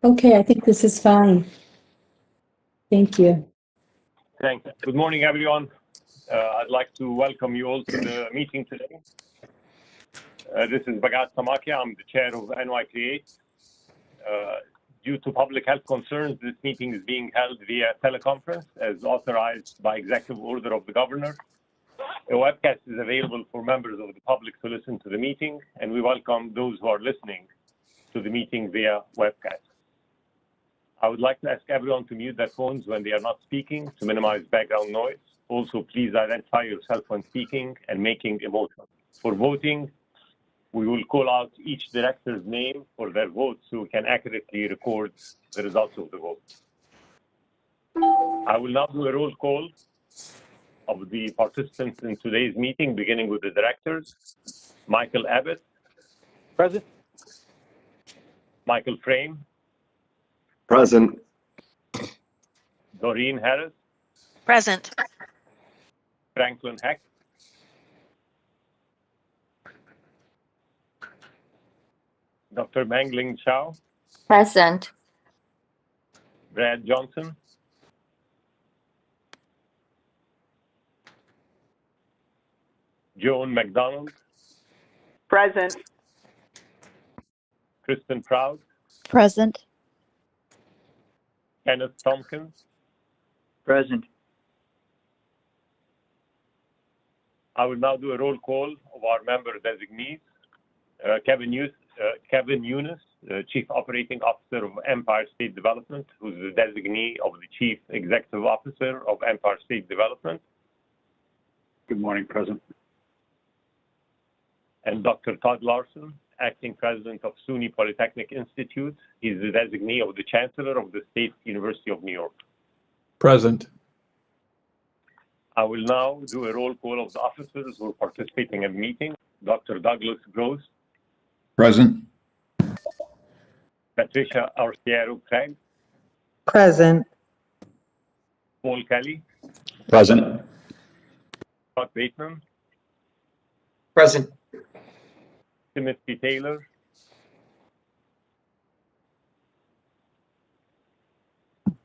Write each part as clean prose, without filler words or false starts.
Okay, I think this is fine. Thank you. Thanks. Good morning, everyone. I'd like to welcome you all to the meeting today. This is Bhagat Samakia. I'm the chair of NY Create. Due to public health concerns, this meeting is being held via teleconference as authorized by executive order of the governor. A webcast is available for members of the public to listen to the meeting, and we welcome those who are listening to the meeting via webcast. I would like to ask everyone to mute their phones when they are not speaking to minimize background noise. Also, please identify yourself when speaking and making a motion. For voting, we will call out each director's name for their vote so we can accurately record the results of the vote. I will now do a roll call of the participants in today's meeting, beginning with the directors. Michael Abbott. Present. Michael Frame. Present. Doreen Harris. Present. Franklin Heck. Dr. Mangling Chow. Present. Brad Johnson. Joan McDonald. Present. Kristen Proud. Present. Kenneth Tompkins. Present. I will now do a roll call of our member designees. Kevin Yunus, Chief Operating Officer of Empire State Development, who's the designee of the Chief Executive Officer of Empire State Development. Good morning, Present. And Dr. Todd Larson, Acting President of SUNY Polytechnic Institute. He's the designee of the Chancellor of the State University of New York. Present. I will now do a roll call of the officers who are participating in the meeting. Dr. Douglas Gross. Present. Patricia Arciero Craig. Present. Paul Kelly. Present. Scott Bateman. Present. Timothy Taylor.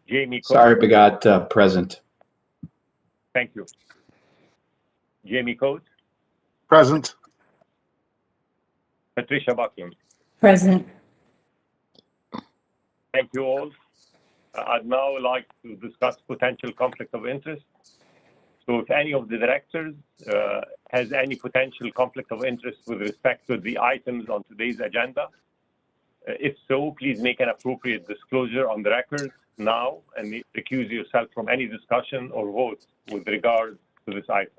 Jamie Coates. Sorry, Bhagat, present. Thank you. Jamie Coates. Present. Patricia Buckland. Present. Thank you all. I'd now like to discuss potential conflict of interest. So if any of the directors has any potential conflict of interest with respect to the items on today's agenda, if so, please make an appropriate disclosure on the record now and recuse yourself from any discussion or vote with regard to this item.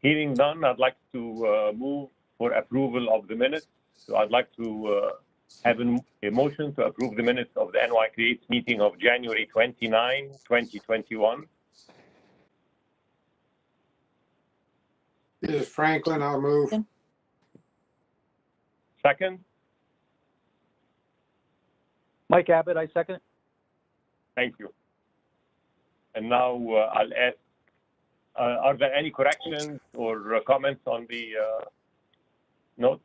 Hearing none, I'd like to move for approval of the minutes. So I'd like to have a motion to approve the minutes of the NY Create meeting of January 29, 2021. This is Franklin. I'll move. Second. Mike Abbott, I second. Thank you. And now I'll ask, are there any corrections or comments on the note?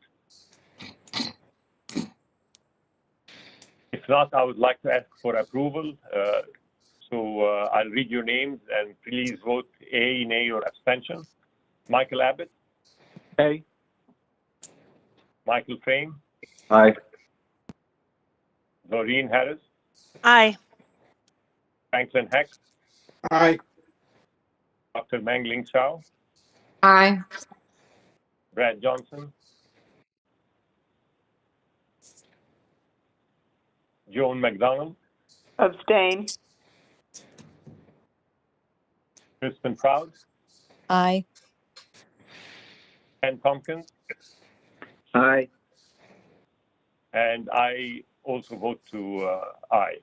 If not, I would like to ask for approval. I'll read your names and please vote A, nay, or abstention. Michael Abbott. A. Michael Frame. Aye. Doreen Harris. Aye. Franklin Heck. Aye. Dr. Mangling Chow. Aye. Brad Johnson. Joan McDonald. Abstain. Kristen Proud. Aye. Ken Tompkins. Aye. And I also vote to aye.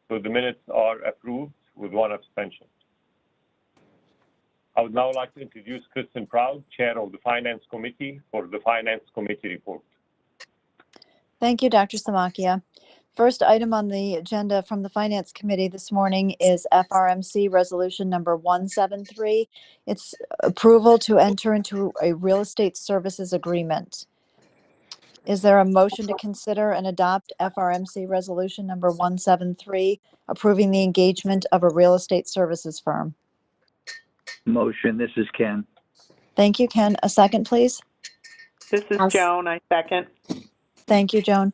So the minutes are approved with one abstention. I would now like to introduce Kristen Proud, Chair of the Finance Committee, for the Finance Committee report. Thank you, Dr. Samakia. First item on the agenda from the Finance Committee this morning is FRMC Resolution Number 173. It's approval to enter into a real estate services agreement. Is there a motion to consider and adopt FRMC Resolution number 173, approving the engagement of a real estate services firm? Motion, this is Ken. Thank you, Ken. A second, please. This is Joan. I second. Thank you, Joan.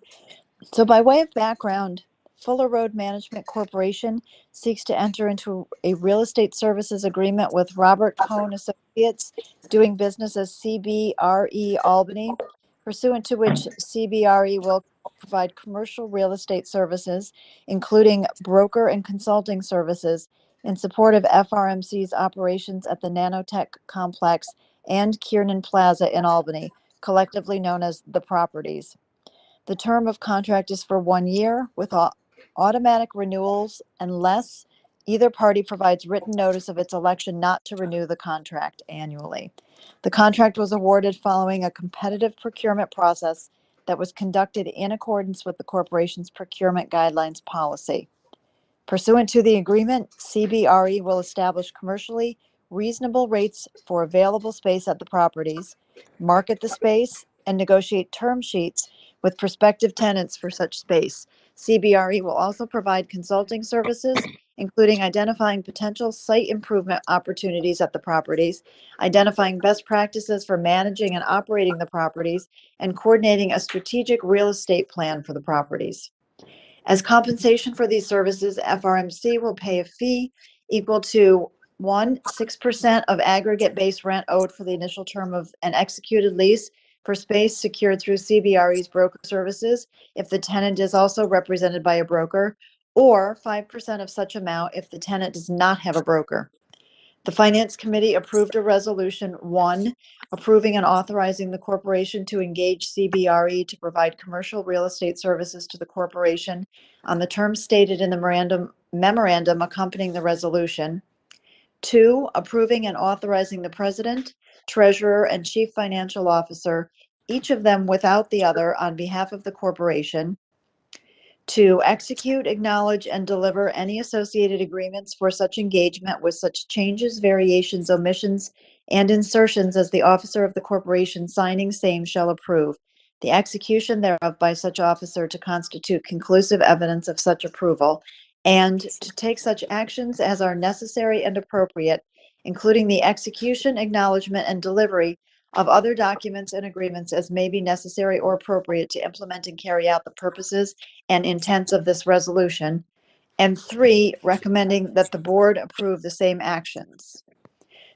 So by way of background, Fuller Road Management Corporation seeks to enter into a real estate services agreement with Robert Cohn Associates, doing business as CBRE Albany, pursuant to which CBRE will provide commercial real estate services, including broker and consulting services, in support of FRMC's operations at the Nanotech Complex and Kiernan Plaza in Albany, collectively known as The Properties. The term of contract is for 1 year with automatic renewals unless either party provides written notice of its election not to renew the contract annually. The contract was awarded following a competitive procurement process that was conducted in accordance with the corporation's procurement guidelines policy. Pursuant to the agreement, CBRE will establish commercially reasonable rates for available space at the properties, market the space, and negotiate term sheets with prospective tenants for such space. CBRE will also provide consulting services, including identifying potential site improvement opportunities at the properties, identifying best practices for managing and operating the properties, and coordinating a strategic real estate plan for the properties. As compensation for these services, FRMC will pay a fee equal to 6% of aggregate base rent owed for the initial term of an executed lease for space secured through CBRE's broker services if the tenant is also represented by a broker, or 5% of such amount if the tenant does not have a broker. The Finance Committee approved a resolution 1, approving and authorizing the corporation to engage CBRE to provide commercial real estate services to the corporation on the terms stated in the memorandum accompanying the resolution. 2, approving and authorizing the president, treasurer, and chief financial officer, each of them without the other, on behalf of the corporation, to execute, acknowledge, and deliver any associated agreements for such engagement with such changes, variations, omissions, and insertions as the officer of the corporation signing same shall approve, the execution thereof by such officer to constitute conclusive evidence of such approval, and to take such actions as are necessary and appropriate, including the execution, acknowledgement, and delivery of other documents and agreements as may be necessary or appropriate to implement and carry out the purposes and intents of this resolution. And 3, recommending that the board approve the same actions.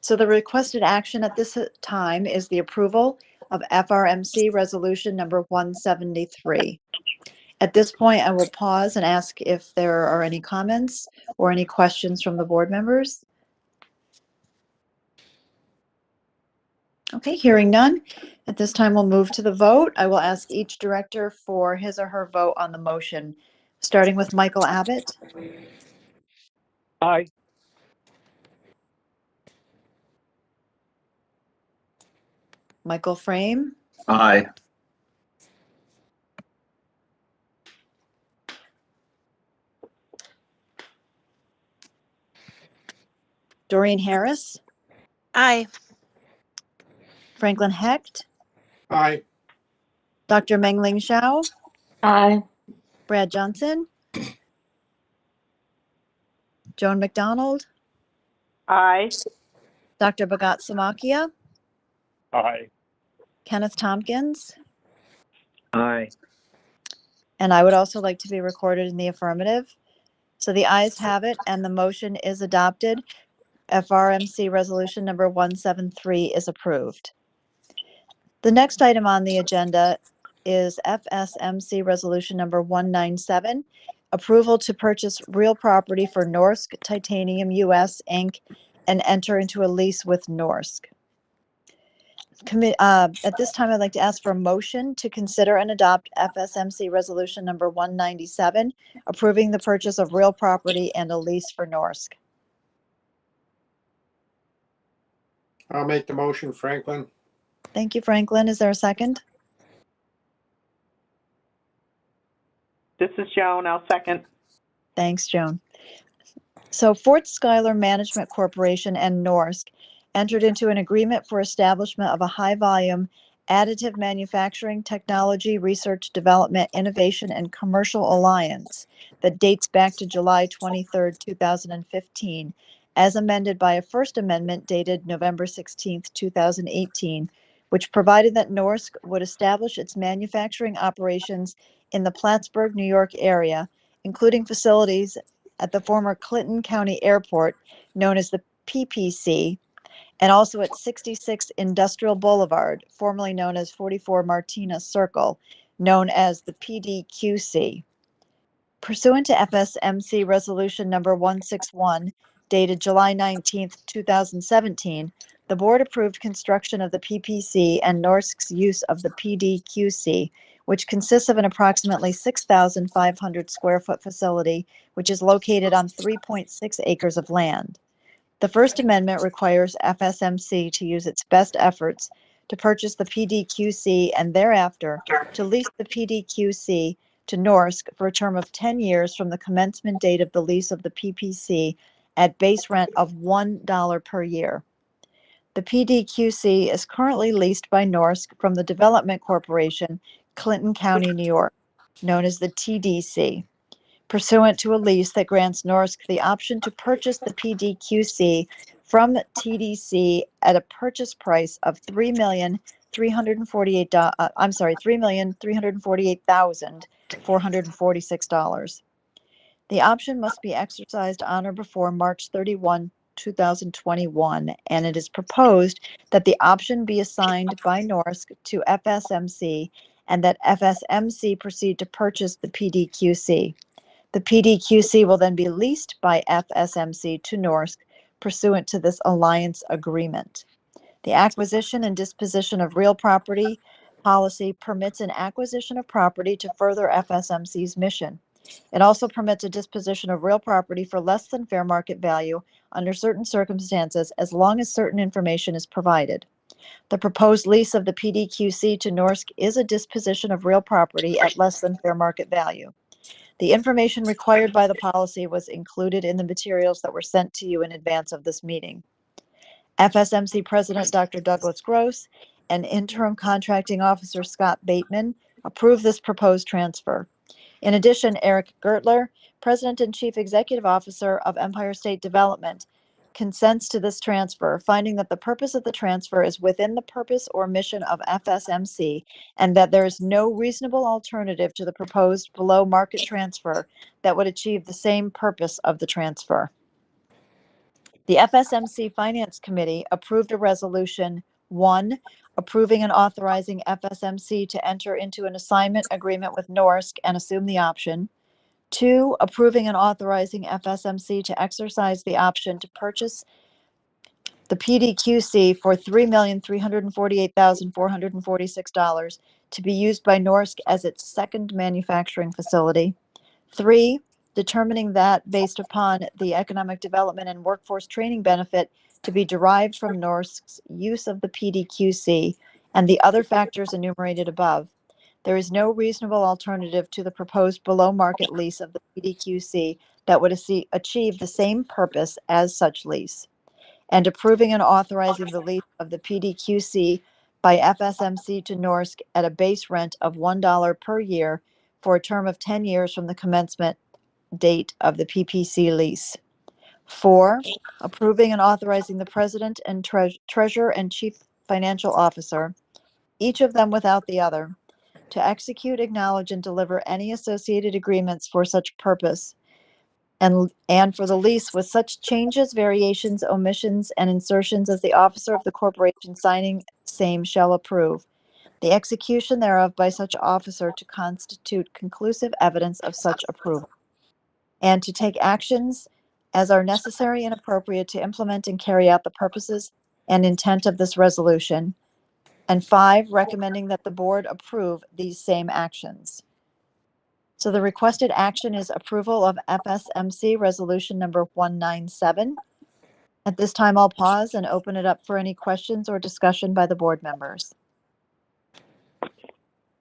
So the requested action at this time is the approval of FRMC Resolution number 173. At this point, I will pause and ask if there are any comments or any questions from the board members. Okay, hearing none. At this time, we'll move to the vote. I will ask each director for his or her vote on the motion, starting with Michael Abbott. Aye. Michael Frame, Aye. Doreen Harris, Aye. Franklin Hecht, Aye. Dr. Mengling Shao, Aye. Brad Johnson, Joan McDonald, Aye. Dr. Bhagat Samakia, Aye. Kenneth Tompkins, Aye. and I would also like to be recorded in the affirmative. So the ayes have it, and the motion is adopted. FRMC Resolution number 173 is approved. The next item on the agenda is FSMC Resolution number 197, approval to purchase real property for Norsk Titanium US Inc. and enter into a lease with Norsk. At this time, I'd like to ask for a motion to consider and adopt FSMC Resolution number 197, approving the purchase of real property and a lease for Norsk. I'll make the motion, Franklin. Thank you, Franklin. Is there a second? This is Joan. I'll second. Thanks, Joan. So Fort Schuyler Management Corporation and Norsk entered into an agreement for establishment of a high-volume Additive Manufacturing Technology Research Development Innovation and Commercial Alliance that dates back to July 23rd, 2015, as amended by a first amendment dated November 16th, 2018, which provided that Norsk would establish its manufacturing operations in the Plattsburgh, New York area, including facilities at the former Clinton County Airport, known as the PPC, and also at 66 Industrial Boulevard, formerly known as 44 Martina Circle, known as the PDQC. Pursuant to FSMC Resolution Number 161, dated July 19, 2017, the board approved construction of the PPC and Norsk's use of the PDQC, which consists of an approximately 6,500 square foot facility, which is located on 3.6 acres of land. The First Amendment requires FSMC to use its best efforts to purchase the PDQC and thereafter to lease the PDQC to Norsk for a term of 10 years from the commencement date of the lease of the PPC at base rent of $1 per year. The PDQC is currently leased by Norsk from the Development Corporation, Clinton County, New York, known as the TDC, pursuant to a lease that grants Norsk the option to purchase the PDQC from TDC at a purchase price of $3,348,446. The option must be exercised on or before March 31, 2021, and it is proposed that the option be assigned by Norsk to FSMC and that FSMC proceed to purchase the PDQC. The PDQC will then be leased by FSMC to Norsk pursuant to this alliance agreement. The acquisition and disposition of real property policy permits an acquisition of property to further FSMC's mission. It also permits a disposition of real property for less than fair market value under certain circumstances as long as certain information is provided. The proposed lease of the PDQC to Norsk is a disposition of real property at less than fair market value. The information required by the policy was included in the materials that were sent to you in advance of this meeting. FSMC President Dr. Douglas Gross and Interim Contracting Officer Scott Bateman approved this proposed transfer. In addition, Eric Gertler, President and Chief Executive Officer of Empire State Development, consents to this transfer, finding that the purpose of the transfer is within the purpose or mission of FSMC and that there is no reasonable alternative to the proposed below market transfer that would achieve the same purpose of the transfer. The FSMC Finance Committee approved a resolution 1, approving and authorizing FSMC to enter into an assignment agreement with Norsk and assume the option. 2, approving and authorizing FSMC to exercise the option to purchase the PDQC for $3,348,446 to be used by Norsk as its second manufacturing facility. 3, determining that based upon the economic development and workforce training benefit to be derived from Norsk's use of the PDQC and the other factors enumerated above, there is no reasonable alternative to the proposed below market lease of the PDQC that would achieve the same purpose as such lease. And approving and authorizing the lease of the PDQC by FSMC to Norsk at a base rent of $1 per year for a term of 10 years from the commencement date of the PPC lease. 4, approving and authorizing the President and Treasurer and Chief Financial Officer, each of them without the other, to execute, acknowledge, and deliver any associated agreements for such purpose, and for the lease with such changes, variations, omissions, and insertions as the officer of the corporation signing same shall approve, the execution thereof by such officer to constitute conclusive evidence of such approval, and to take actions as are necessary and appropriate to implement and carry out the purposes and intent of this resolution. And 5, recommending that the board approve these same actions. So the requested action is approval of FSMC Resolution Number 197. At this time, I'll pause and open it up for any questions or discussion by the board members.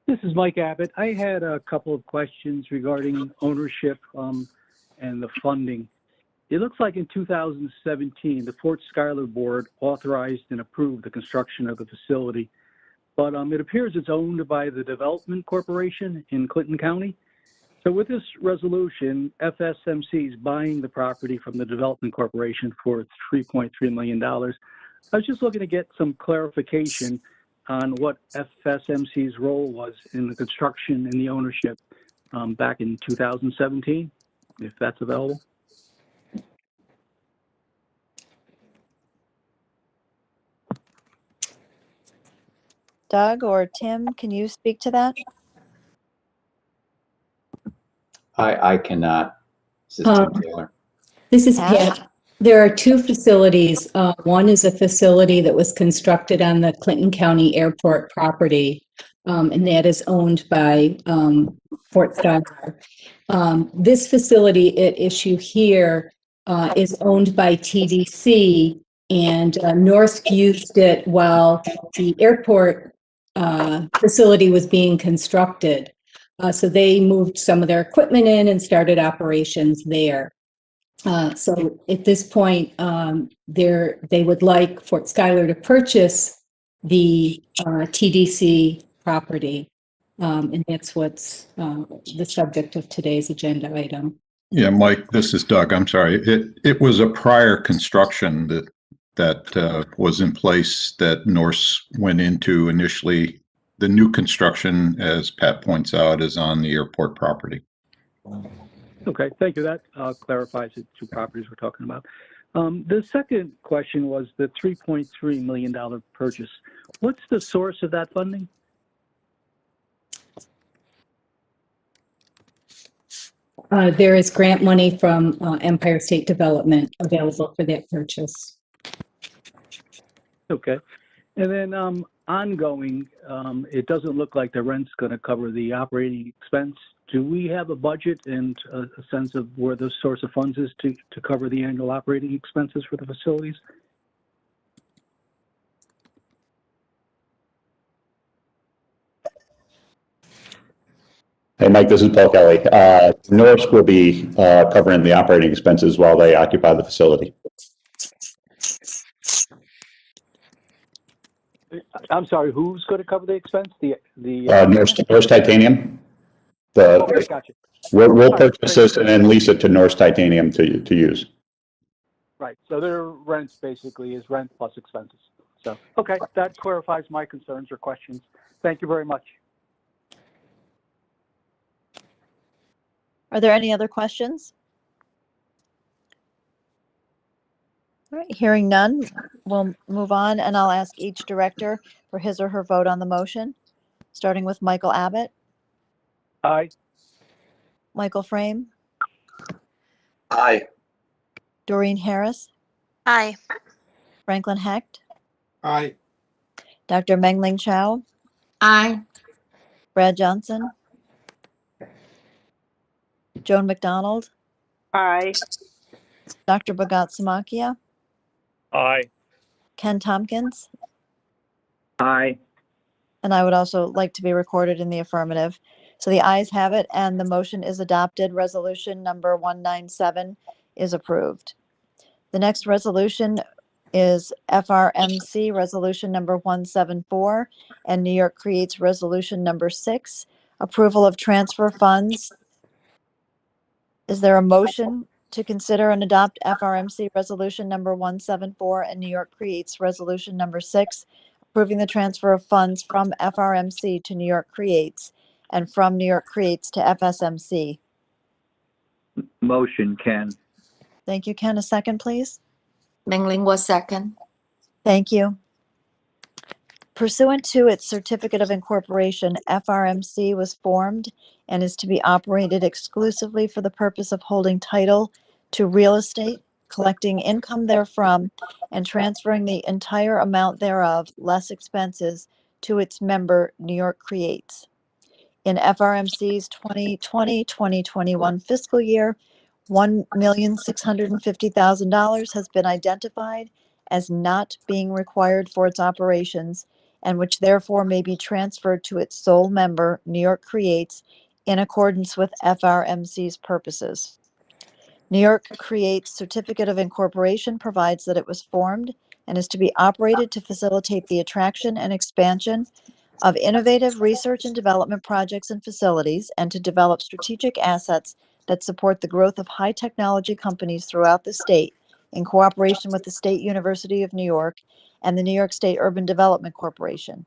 This is Mike Abbott. I had a couple of questions regarding ownership and the funding. It looks like in 2017, the Fort Schuyler Board authorized and approved the construction of the facility. but it appears it's owned by the Development Corporation in Clinton County. So with this resolution, FSMC is buying the property from the Development Corporation for $3.3 million. I was just looking to get some clarification on what FSMC's role was in the construction and the ownership back in 2017, if that's available. Doug or Tim, can you speak to that? I cannot. This is Tim Taylor. This is Pat? Pat. There are two facilities. One is a facility that was constructed on the Clinton County Airport property, and that is owned by Fort Schuyler. This facility at issue here is owned by TDC, and Norsk used it while the airport facility was being constructed. So they moved some of their equipment in and started operations there. So at this point, they would like Fort Schuyler to purchase the TDC property. And that's what's the subject of today's agenda item. Yeah, Mike, this is Doug. I'm sorry. It was a prior construction that was in place that Norse went into initially. The new construction, as Pat points out, is on the airport property. Okay, thank you. That clarifies the two properties we're talking about. The second question was the $3.3 million purchase. What's the source of that funding? There is grant money from Empire State Development available for that purchase. Okay. And then ongoing, it doesn't look like the rent's going to cover the operating expense. Do we have a budget and a sense of where the source of funds is to cover the annual operating expenses for the facilities? Hey, Mike, this is Paul Kelly. Norsk will be covering the operating expenses while they occupy the facility. I'm sorry, who's going to cover the expense? The Norsk Titanium. Okay, gotcha. We'll purchase this and then lease it to Norsk Titanium to use. Right. So their rent basically is rent plus expenses. So, okay, that clarifies my concerns or questions. Thank you very much. Are there any other questions? All right, hearing none, we'll move on and I'll ask each director for his or her vote on the motion, starting with Michael Abbott, Aye. Michael Frame, Aye. Doreen Harris, Aye. Franklin Hecht, Aye. Dr. Mengling Chow, Aye. Brad Johnson, Joan McDonald, Aye. Dr. Bhagat Samakia, Aye. Ken Tompkins, Aye. and I would also like to be recorded in the affirmative. So the ayes have it and the motion is adopted. Resolution number 197 is approved. The next resolution is FRMC Resolution number 174 and New York Creates Resolution number 6, approval of transfer funds. Is there a motion to consider and adopt FRMC Resolution number 174 and New York Creates Resolution number 6, approving the transfer of funds from FRMC to New York Creates and from New York Creates to FSMC? Motion, Ken. Thank you, Ken. A second, please. Mengling was second. Thank you. Pursuant to its certificate of incorporation, FRMC was formed and is to be operated exclusively for the purpose of holding title to real estate, collecting income therefrom, and transferring the entire amount thereof, less expenses, to its member, New York Creates. In FRMC's 2020-2021 fiscal year, $1,650,000 has been identified as not being required for its operations, and which therefore may be transferred to its sole member, New York Creates, in accordance with FRMC's purposes. New York Creates Certificate of Incorporation provides that it was formed and is to be operated to facilitate the attraction and expansion of innovative research and development projects and facilities, and to develop strategic assets that support the growth of high technology companies throughout the state in cooperation with the State University of New York and the New York State Urban Development Corporation.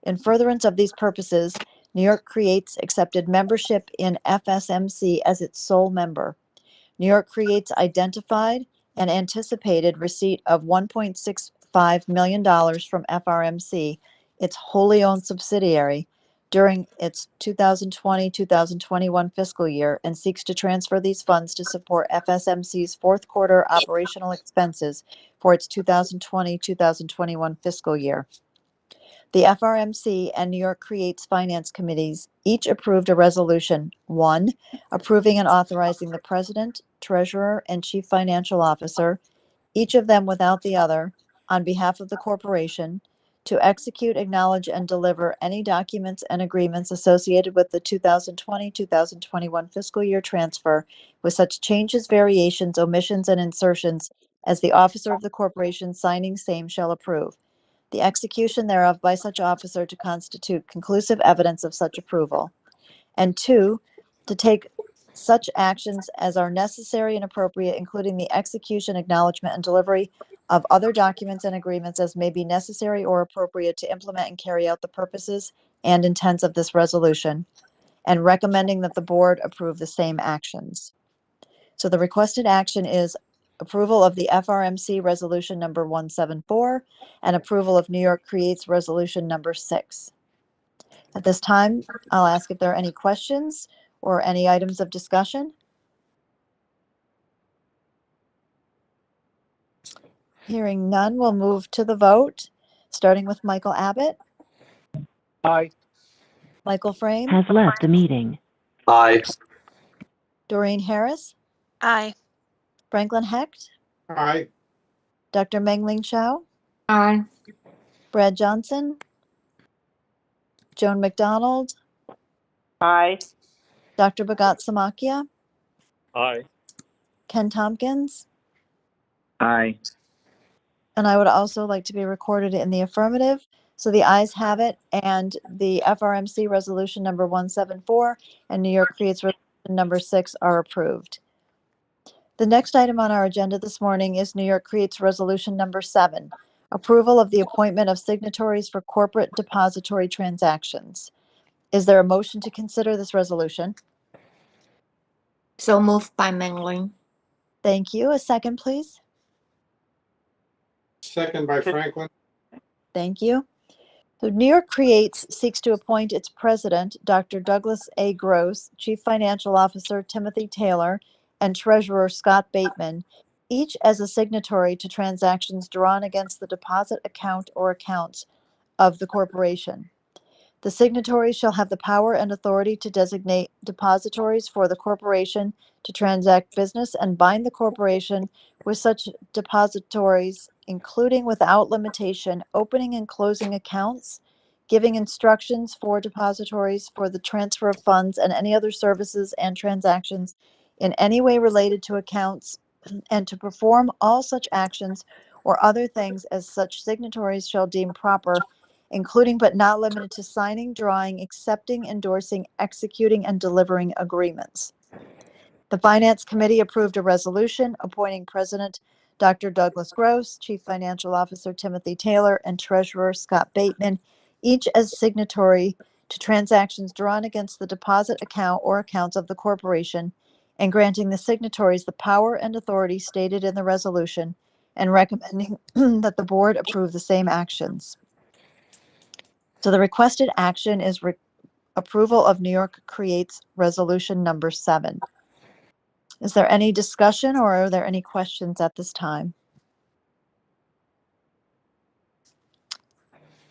In furtherance of these purposes, New York Creates accepted membership in FSMC as its sole member. New York Creates identified and anticipated receipt of $1.65 million from FRMC, its wholly owned subsidiary, during its 2020-2021 fiscal year, and seeks to transfer these funds to support FSMC's fourth quarter operational expenses for its 2020-2021 fiscal year. The FRMC and New York Creates Finance Committees each approved a resolution, 1, approving and authorizing the President, Treasurer, and Chief Financial Officer, each of them without the other, on behalf of the corporation, to execute, acknowledge, and deliver any documents and agreements associated with the 2020-2021 fiscal year transfer with such changes, variations, omissions, and insertions as the officer of the corporation signing same shall approve. The execution thereof by such officer to constitute conclusive evidence of such approval. And 2, to take such actions as are necessary and appropriate, including the execution, acknowledgement, and delivery of other documents and agreements as may be necessary or appropriate to implement and carry out the purposes and intents of this resolution, and recommending that the board approve the same actions. So the requested action is approval of the FRMC Resolution Number 174 and approval of New York Creates Resolution Number 6. At this time, I'll ask if there are any questions or any items of discussion. Hearing none, we'll move to the vote, starting with Michael Abbott, Aye. Michael Frame, Has left the meeting. Aye. Doreen Harris, Aye. Franklin Hecht, Aye. Dr. Mengling Chao, Aye. Brad Johnson, Joan McDonald, Aye. Dr. Bhagat Samakia, Aye. Ken Tompkins, Aye. and I would also like to be recorded in the affirmative. So the ayes have it, and the FRMC Resolution Number 174 and New York Creates Resolution Number 6 are approved. The next item on our agenda this morning is New York Creates Resolution Number 7, approval of the appointment of signatories for corporate depository transactions. Is there a motion to consider this resolution? So moved by Mengling. Thank you. A second, please. Second by Franklin. Thank you. So New York Creates seeks to appoint its president, Dr. Douglas A. Gross, Chief Financial Officer Timothy Taylor, and Treasurer Scott Bateman, each as a signatory to transactions drawn against the deposit account or accounts of the corporation. The signatories shall have the power and authority to designate depositories for the corporation to transact business and bind the corporation with such depositories, including without limitation, opening and closing accounts, giving instructions for depositories for the transfer of funds and any other services and transactions in any way related to accounts, and to perform all such actions or other things as such signatories shall deem proper, including but not limited to signing, drawing, accepting, endorsing, executing, and delivering agreements. The Finance Committee approved a resolution appointing President Dr. Douglas Gross, Chief Financial Officer Timothy Taylor, and Treasurer Scott Bateman, each as signatory to transactions drawn against the deposit account or accounts of the corporation, and granting the signatories the power and authority stated in the resolution, and recommending that the board approve the same actions. So the requested action is approval of New York Creates Resolution Number 7. Is there any discussion or are there any questions at this time?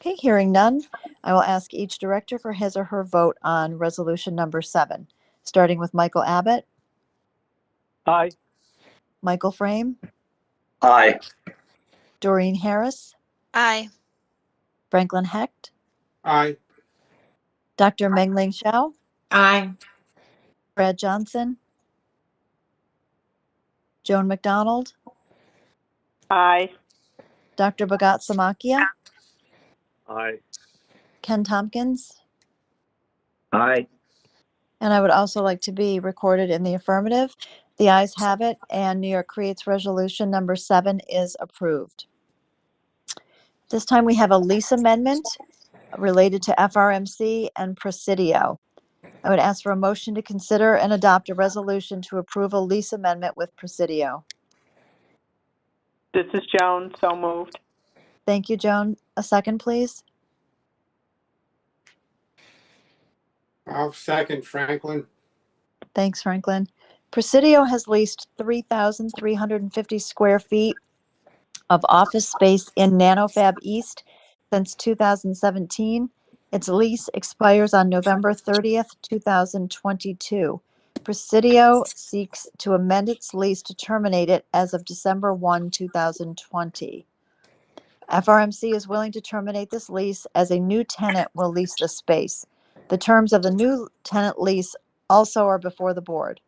Okay, hearing none, I will ask each director for his or her vote on Resolution Number 7, starting with Michael Abbott, Aye. Michael Frame, Aye. Doreen Harris, Aye. Franklin Hecht, Aye. Dr. Mengling Chao, Aye. Brad Johnson, Joan McDonald, Aye. Dr. Bhagat Samakia, Aye. Ken Tompkins, Aye. and I would also like to be recorded in the affirmative. The ayes have it, and New York Creates Resolution number 7 is approved. This time we have a lease amendment related to FRMC and Presidio. I would ask for a motion to consider and adopt a resolution to approve a lease amendment with Presidio. This is Joan, so moved. Thank you, Joan. A second, please. I'll second Franklin. Thanks, Franklin. Presidio has leased 3,350 square feet of office space in NanoFab East since 2017. Its lease expires on November 30th, 2022. Presidio seeks to amend its lease to terminate it as of December 1, 2020. FRMC is willing to terminate this lease as a new tenant will lease the space. The terms of the new tenant lease also are before the board.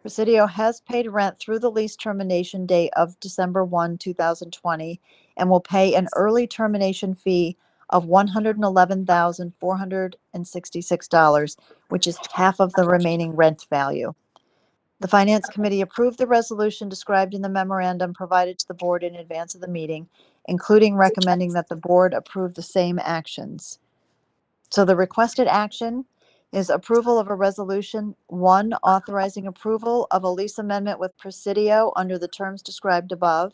Presidio has paid rent through the lease termination date of December 1, 2020, and will pay an early termination fee of $111,466, which is half of the remaining rent value. The Finance Committee approved the resolution described in the memorandum provided to the board in advance of the meeting, including recommending that the board approve the same actions. So the requested action is approval of a resolution, 1, authorizing approval of a lease amendment with Presidio under the terms described above,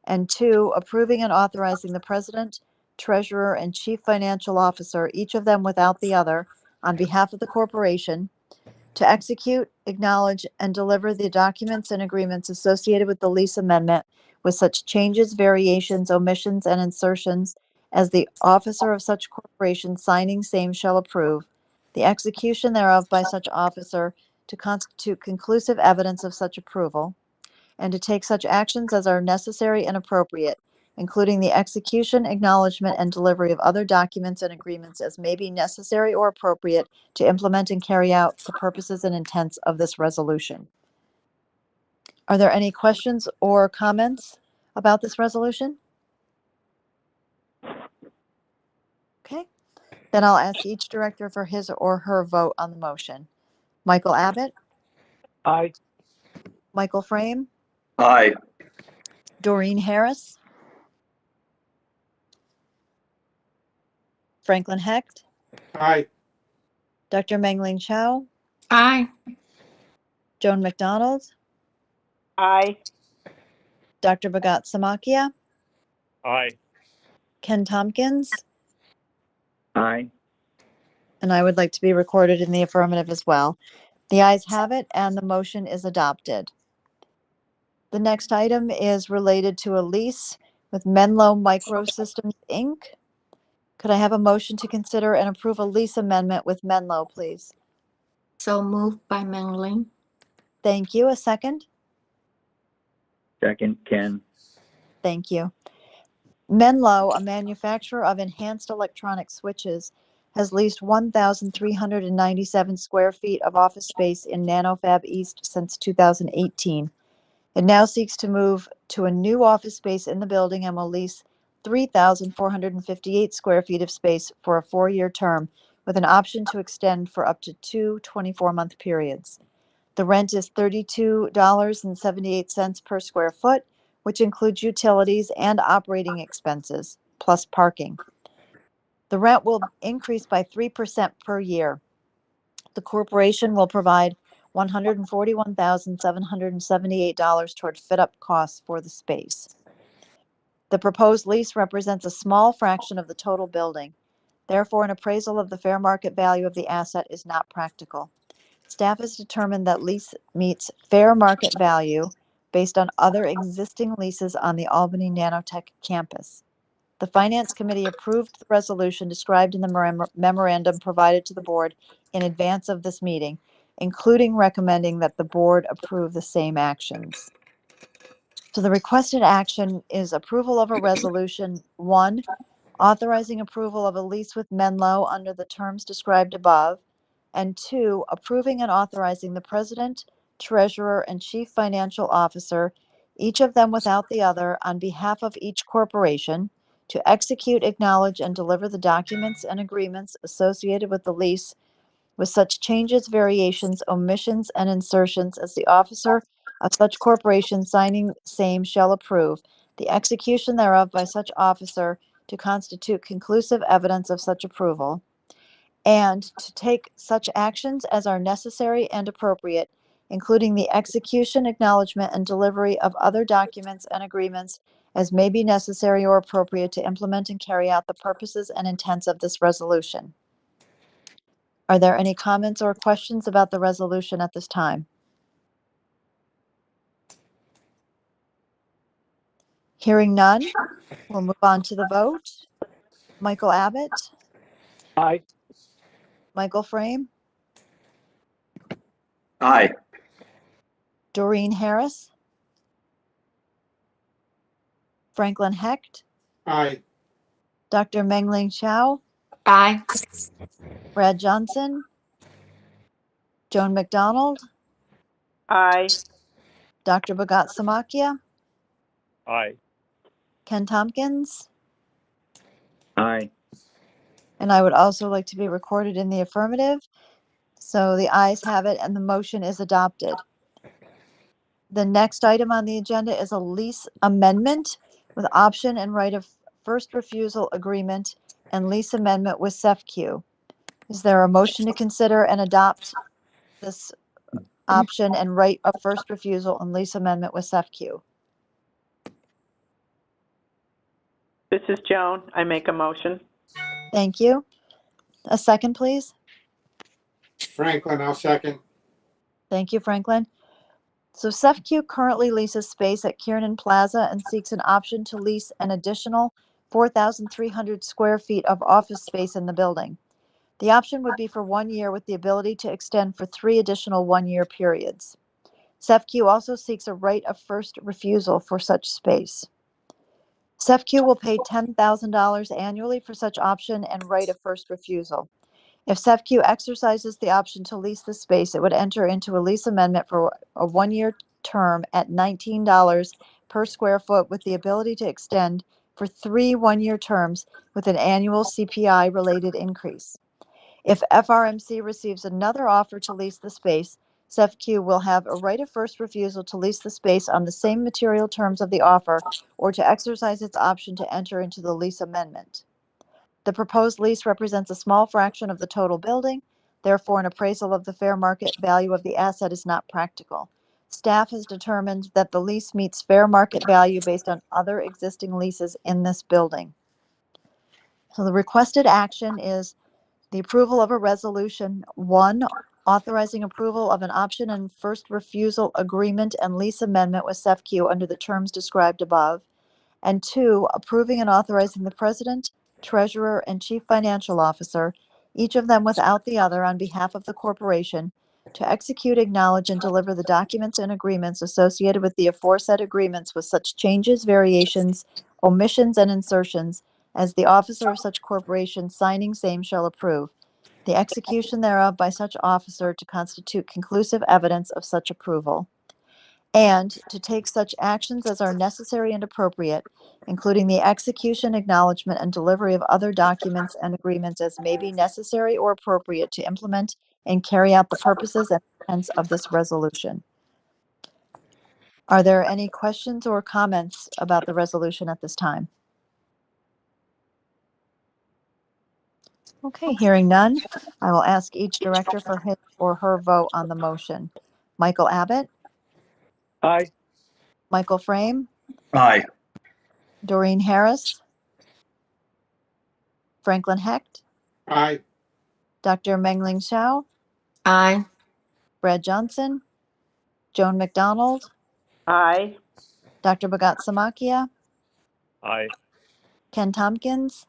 and 2, approving and authorizing the president, treasurer, and chief financial officer, each of them without the other, on behalf of the corporation, to execute, acknowledge, and deliver the documents and agreements associated with the lease amendment with such changes, variations, omissions, and insertions as the officer of such corporation signing same shall approve, the execution thereof by such officer to constitute conclusive evidence of such approval, and to take such actions as are necessary and appropriate, including the execution, acknowledgement, and delivery of other documents and agreements as may be necessary or appropriate to implement and carry out the purposes and intents of this resolution. Are there any questions or comments about this resolution? Okay, then I'll ask each director for his or her vote on the motion. Michael Abbott, Aye. Michael Frame, Aye. Doreen Harris, Franklin Hecht, Aye. Dr. Mengling Chow, Aye. Joan McDonald, Aye. Dr. Bhagat Samakia, Aye. Ken Tompkins, Aye. and I would like to be recorded in the affirmative as well. The ayes have it, and the motion is adopted. The next item is related to a lease with Menlo Microsystems, Inc. Could I have a motion to consider and approve a lease amendment with Menlo, please? So moved by Mengling. Thank you. A second? Second, Ken. Thank you. Menlo, a manufacturer of enhanced electronic switches, has leased 1,397 square feet of office space in NanoFab East since 2018. It now seeks to move to a new office space in the building and will lease 3,458 square feet of space for a 4-year term with an option to extend for up to 2 24-month periods. The rent is $32.78 per square foot, which includes utilities and operating expenses, plus parking. The rent will increase by 3% per year. The corporation will provide $141,778 toward fit-up costs for the space. The proposed lease represents a small fraction of the total building. Therefore, an appraisal of the fair market value of the asset is not practical. Staff has determined that lease meets fair market value based on other existing leases on the Albany Nanotech campus. The Finance Committee approved the resolution described in the memorandum provided to the board in advance of this meeting, including recommending that the board approve the same actions. So the requested action is approval of a resolution, 1, authorizing approval of a lease with Menlo under the terms described above, and 2, approving and authorizing the president, treasurer, and chief financial officer, each of them without the other, on behalf of each corporation, to execute, acknowledge, and deliver the documents and agreements associated with the lease with such changes, variations, omissions, and insertions as the officer of such corporation signing same shall approve, the execution thereof by such officer to constitute conclusive evidence of such approval, and to take such actions as are necessary and appropriate, including the execution, acknowledgement, and delivery of other documents and agreements as may be necessary or appropriate to implement and carry out the purposes and intents of this resolution. Are there any comments or questions about the resolution at this time? Hearing none, we'll move on to the vote. Michael Abbott, Aye. Michael Frame, Aye. Doreen Harris, Franklin Hecht, Aye. Dr. Mengling Xiao, Aye. Brad Johnson, Joan McDonald, Aye. Dr. Bhagat Samakia, Aye. Ken Tompkins, Aye. and I would also like to be recorded in the affirmative. So the ayes have it and the motion is adopted. The next item on the agenda is a lease amendment with option and right of first refusal agreement and lease amendment with CEFCU. Is there a motion to consider and adopt this option and right of first refusal and lease amendment with CEFCU? This is Joan. I make a motion. Thank you. A second, please. Franklin, I'll second. Thank you, Franklin. So CEFCU currently leases space at Kiernan Plaza and seeks an option to lease an additional 4,300 square feet of office space in the building. The option would be for 1 year with the ability to extend for 3 additional 1-year periods. CEFCU also seeks a right of first refusal for such space. CEFCU will pay $10,000 annually for such option and right of first refusal. If CEFCU exercises the option to lease the space, it would enter into a lease amendment for a 1-year term at $19 per square foot with the ability to extend for 3 1-year terms with an annual CPI-related increase. If FRMC receives another offer to lease the space, CEFCU will have a right of first refusal to lease the space on the same material terms of the offer or to exercise its option to enter into the lease amendment. The proposed lease represents a small fraction of the total building. Therefore, an appraisal of the fair market value of the asset is not practical. Staff has determined that the lease meets fair market value based on other existing leases in this building. So the requested action is the approval of a resolution, 1, authorizing approval of an option and first refusal agreement and lease amendment with CEFCU under the terms described above, and 2, approving and authorizing the president, treasurer, and chief financial officer, each of them without the other on behalf of the corporation, to execute, acknowledge, and deliver the documents and agreements associated with the aforesaid agreements with such changes, variations, omissions, and insertions as the officer of such corporation signing same shall approve, the execution thereof by such officer to constitute conclusive evidence of such approval, and to take such actions as are necessary and appropriate, including the execution, acknowledgement, and delivery of other documents and agreements as may be necessary or appropriate to implement and carry out the purposes and intents of this resolution. Are there any questions or comments about the resolution at this time? Okay, hearing none, I will ask each director for his or her vote on the motion. Michael Abbott, Aye. Michael Frame, Aye. Doreen Harris, Franklin Hecht, Aye. Dr. Mengling Xiao, Aye. Brad Johnson, Joan McDonald, Aye. Dr. Bhagat Samakia, Aye. Ken Tompkins,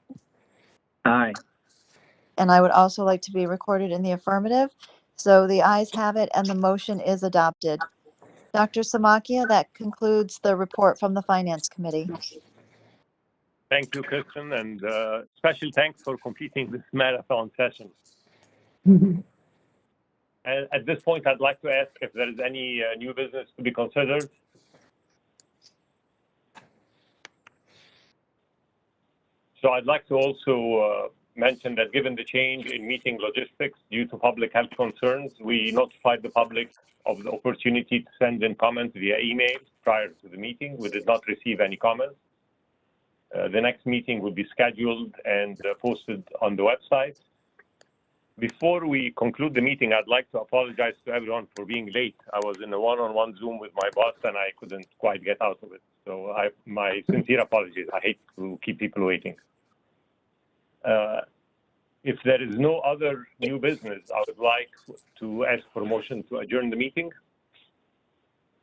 Aye. and I would also like to be recorded in the affirmative. So the ayes have it and the motion is adopted. Dr. Samakia, that concludes the report from the Finance Committee. Thank you, Kristen, and special thanks for completing this marathon session. At this point, I'd like to ask if there is any new business to be considered. So I'd like to also mention that given the change in meeting logistics due to public health concerns, we notified the public of the opportunity to send in comments via email prior to the meeting. We did not receive any comments. The next meeting will be scheduled and posted on the website. Before we conclude the meeting, I'd like to apologize to everyone for being late. I was in a one-on-one Zoom with my boss and I couldn't quite get out of it. So my sincere apologies. I hate to keep people waiting. If there is no other new business, I would like to ask for a motion to adjourn the meeting.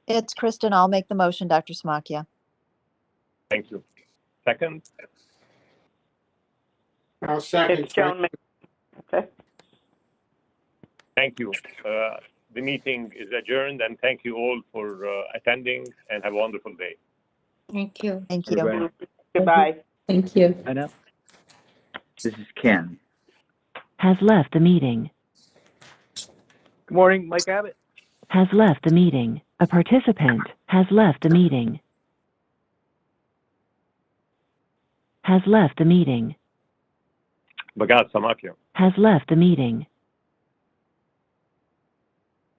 It's Kristen. I'll make the motion, Dr. Samakia. Thank you. Second? I'll second. It's Joan. Okay. Thank you. The meeting is adjourned, and thank you all for attending, and have a wonderful day. Thank you. Thank you. Goodbye. Goodbye. Thank you. I know. This is Ken. Has left the meeting. Good morning, Mike Abbott. Has left the meeting. A participant has left the meeting. Has left the meeting. Bhagat Samakia. Has left the meeting.